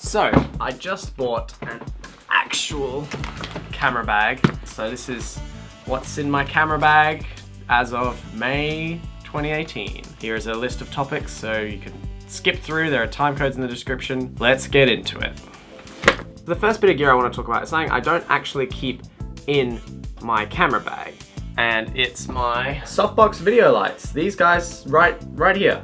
So, I just bought an actual camera bag. So this is what's in my camera bag as of May 2018. Here is a list of topics so you can skip through. There are time codes in the description. Let's get into it. The first bit of gear I want to talk about is something I don't actually keep in my camera bag, and it's my softbox video lights. These guys right here.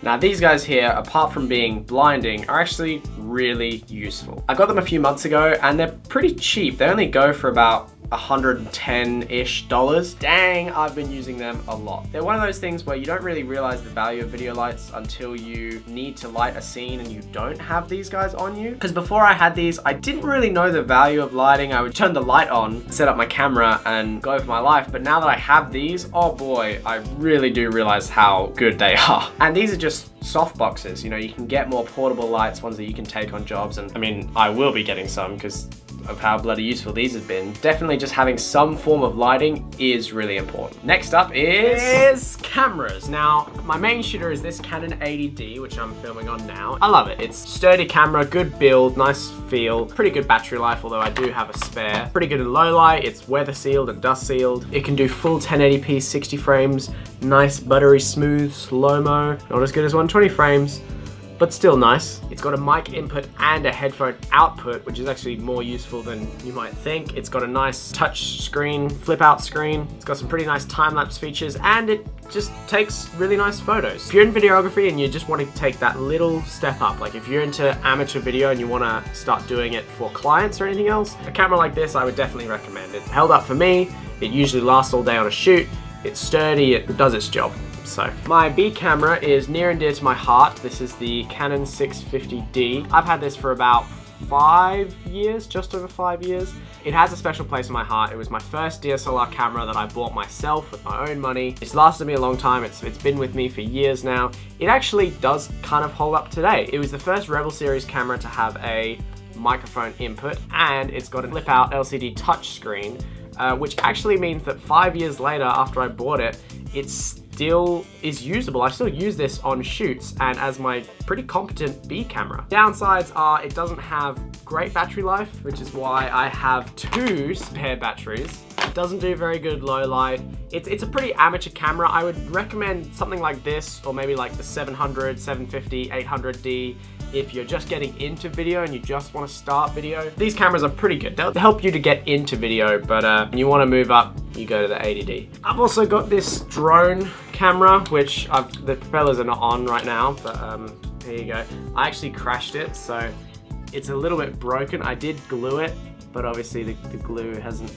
Now these guys here, apart from being blinding, are actually really useful. I got them a few months ago and they're pretty cheap. They only go for about $110-ish. Dang, I've been using them a lot. They're one of those things where you don't really realize the value of video lights until you need to light a scene and you don't have these guys on you. Because before I had these, I didn't really know the value of lighting. I would turn the light on, set up my camera and go for my life. But now that I have these, oh boy, I really do realize how good they are. And these are just soft boxes. You know, you can get more portable lights, ones that you can take on jobs. And I mean, I will be getting some because of how bloody useful these have been. Definitely just having some form of lighting is really important. Next up is cameras. Now, my main shooter is this Canon 80D, which I'm filming on now. I love it. It's sturdy camera, good build, nice feel, pretty good battery life, although I do have a spare. Pretty good in low light, it's weather sealed and dust sealed. It can do full 1080p 60 frames, nice buttery smooth slow-mo. Not as good as 120 frames, but still nice. It's got a mic input and a headphone output, which is actually more useful than you might think. It's got a nice touch screen, flip out screen. It's got some pretty nice time-lapse features, and it just takes really nice photos. If you're in videography and you just want to take that little step up, like if you're into amateur video and you want to start doing it for clients or anything else, a camera like this I would definitely recommend. It's held up for me. It usually lasts all day on a shoot. It's sturdy, it does its job. So, my B camera is near and dear to my heart. This is the Canon 650D. I've had this for about 5 years, just over 5 years. It has a special place in my heart. It was my first DSLR camera that I bought myself with my own money. It's lasted me a long time. It's been with me for years now. It actually does kind of hold up today. It was the first Rebel Series camera to have a microphone input, and it's got a flip out LCD touchscreen, which actually means that 5 years later after I bought it, it still is usable. I still use this on shoots and as my pretty competent B camera. Downsides are it doesn't have great battery life, which is why I have 2 spare batteries. It doesn't do very good low light. It's a pretty amateur camera. I would recommend something like this, or maybe like the 700, 750, 800D if you're just getting into video and you just want to start video. These cameras are pretty good. They'll help you to get into video, but when you want to move up, you go to the 80D. I've also got this drone camera, which the propellers are not on right now, but here you go. I actually crashed it, so it's a little bit broken. I did glue it, but obviously the glue hasn't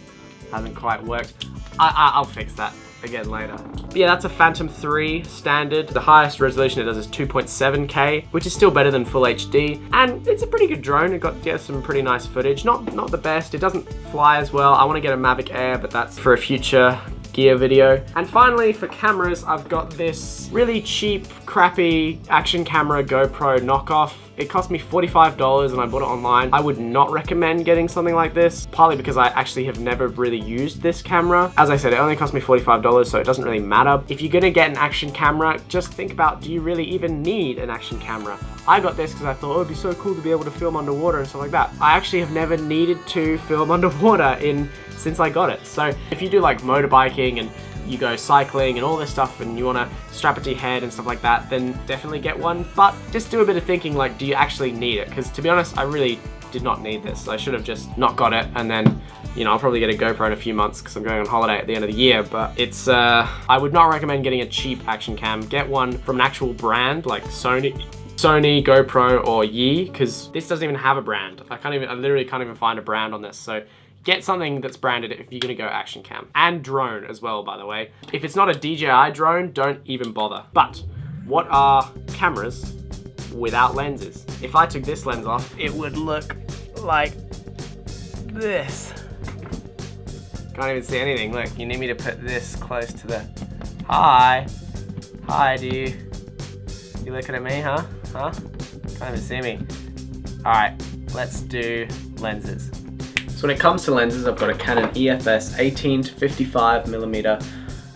quite worked. I'll fix that again later. But yeah, that's a Phantom 3 standard. The highest resolution it does is 2.7K, which is still better than Full HD. And it's a pretty good drone. It got some pretty nice footage. Not the best. It doesn't fly as well. I want to get a Mavic Air, but that's for a future gear video. And finally, for cameras, I've got this really cheap, crappy action camera GoPro knockoff. It cost me $45 and I bought it online. I would not recommend getting something like this, partly because I actually have never really used this camera. As I said, it only cost me $45, so it doesn't really matter. If you're gonna get an action camera, just think about, do you really even need an action camera? I got this because I thought, oh, it'd be so cool to be able to film underwater and stuff like that. I actually have never needed to film underwater since I got it. So if you do like motorbiking and you go cycling and all this stuff and you want to strap it to your head and stuff like that, then definitely get one. But just do a bit of thinking, like, do you actually need it? Because to be honest, I really did not need this. I should have just not got it, and then, you know, I'll probably get a GoPro in a few months because I'm going on holiday at the end of the year. But it's, I would not recommend getting a cheap action cam. Get one from an actual brand like Sony, GoPro, or Yi, because this doesn't even have a brand. I literally can't even find a brand on this. So get something that's branded if you're gonna go action cam. And drone as well, by the way. If it's not a DJI drone, don't even bother. But what are cameras without lenses? If I took this lens off, it would look like this. Can't even see anything. Look, you need me to put this close to the... Hi, you looking at me, huh? Can't even see me. All right, let's do lenses. So when it comes to lenses, I've got a Canon EFS 18 to 55mm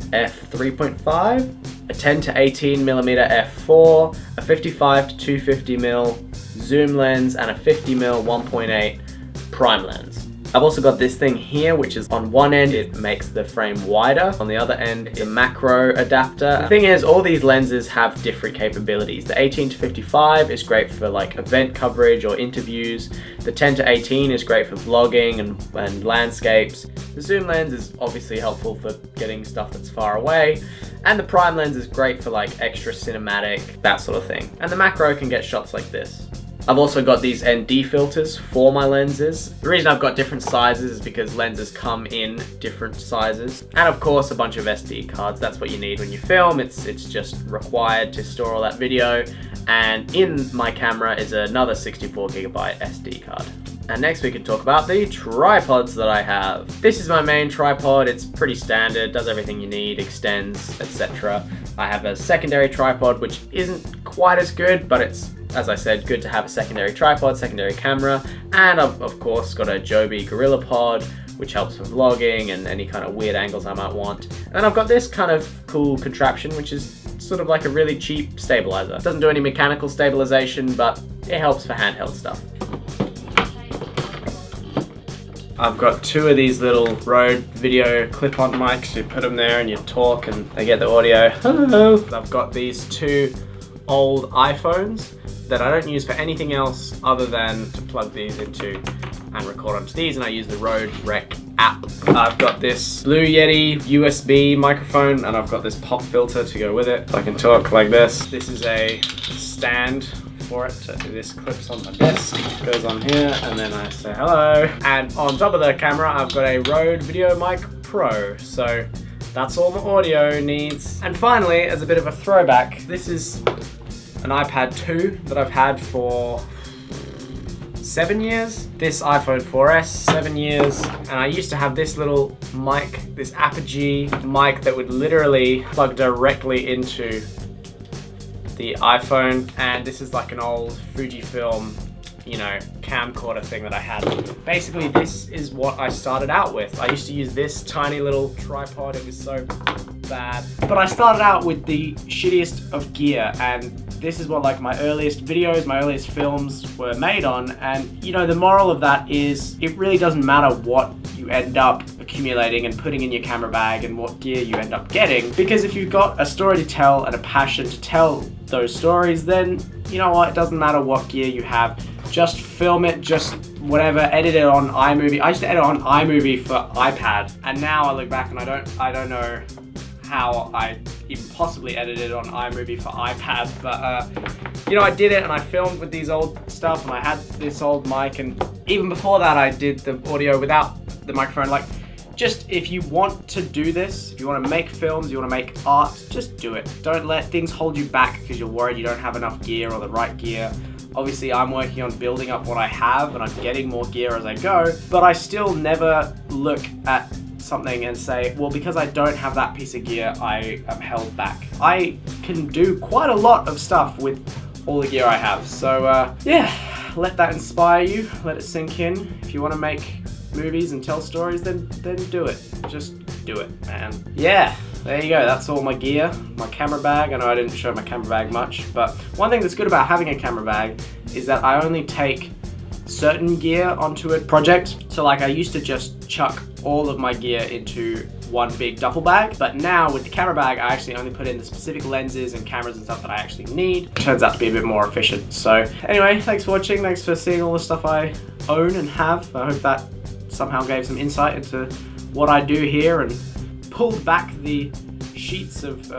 f3.5, a 10 to 18mm f4, a 55 to 250mm zoom lens and a 50mm 1.8 prime lens. I've also got this thing here, which is on one end, it makes the frame wider. On the other end, it's a macro adapter. The thing is, all these lenses have different capabilities. The 18-55 is great for like event coverage or interviews. The 10-18 is great for vlogging and landscapes. The zoom lens is obviously helpful for getting stuff that's far away. And the prime lens is great for like extra cinematic, that sort of thing. And the macro can get shots like this. I've also got these ND filters for my lenses. The reason I've got different sizes is because lenses come in different sizes. And of course, a bunch of SD cards. That's what you need when you film. It's just required to store all that video. And in my camera is another 64GB SD card. And next we can talk about the tripods that I have. This is my main tripod. It's pretty standard, does everything you need, extends, etc. I have a secondary tripod, which isn't quite as good, but it's, as I said, good to have a secondary tripod, secondary camera. And I've of course got a Joby GorillaPod, which helps with vlogging and any kind of weird angles I might want. And I've got this kind of cool contraption, which is sort of like a really cheap stabilizer. It doesn't do any mechanical stabilization, but it helps for handheld stuff. I've got two of these little Rode video clip-on mics. You put them there and you talk and they get the audio. Hello. I've got these two old iPhones that I don't use for anything else other than to plug these into and record onto these, and I use the Rode Rec app. I've got this Blue Yeti USB microphone and I've got this pop filter to go with it. So I can talk like this. This is a stand for it. So this clips on my desk, goes on here, and then I say hello. And on top of the camera, I've got a Rode VideoMic Pro. So that's all my audio needs. And finally, as a bit of a throwback, this is an iPad 2 that I've had for 7 years. This iPhone 4S, 7 years. And I used to have this little mic, this Apogee mic that would literally plug directly into the iPhone. And this is like an old Fujifilm, you know, camcorder thing that I had. Basically, this is what I started out with. I used to use this tiny little tripod. It was so bad. But I started out with the shittiest of gear, and this is what like my earliest videos, my earliest films were made on. And you know, the moral of that is it really doesn't matter what you end up accumulating and putting in your camera bag and what gear you end up getting, because if you've got a story to tell and a passion to tell those stories, then you know what, it doesn't matter what gear you have. Just film it, just whatever, edit it on iMovie. I used to edit on iMovie for iPad, and now I look back and I don't know how I even possibly edited on iMovie for iPad, but you know, I did it and I filmed with these old stuff and I had this old mic, and even before that I did the audio without the microphone. Like, just if you want to do this, if you want to make films, you want to make art, just do it. Don't let things hold you back because you're worried you don't have enough gear or the right gear. Obviously, I'm working on building up what I have and I'm getting more gear as I go, but I still never look at something and say, well, because I don't have that piece of gear, I am held back. I can do quite a lot of stuff with all the gear I have. So yeah, let that inspire you, let it sink in. If you want to make movies and tell stories, then do it. Just do it, man. Yeah, there you go. That's all my gear, my camera bag. I know I didn't show my camera bag much, but one thing that's good about having a camera bag is that I only take certain gear onto a project. So like, I used to just chuck all of my gear into one big duffel bag, but now with the camera bag I actually only put in the specific lenses and cameras and stuff that I actually need. It turns out to be a bit more efficient. So anyway, thanks for watching, thanks for seeing all the stuff I own and have. I hope that somehow gave some insight into what I do here and pulled back the sheets of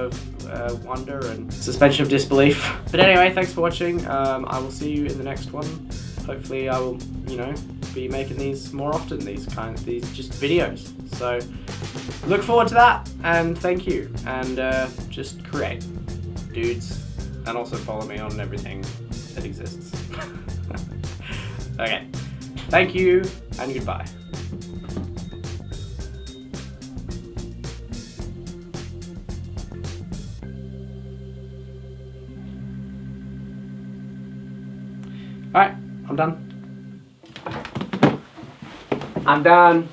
wonder and suspension of disbelief. But anyway, thanks for watching. I will see you in the next one. Hopefully I will, you know, be making these more often, these just videos. So look forward to that, and thank you, and just create, dudes, and also follow me on everything that exists. Okay, thank you and goodbye. All right, I'm done. I'm done.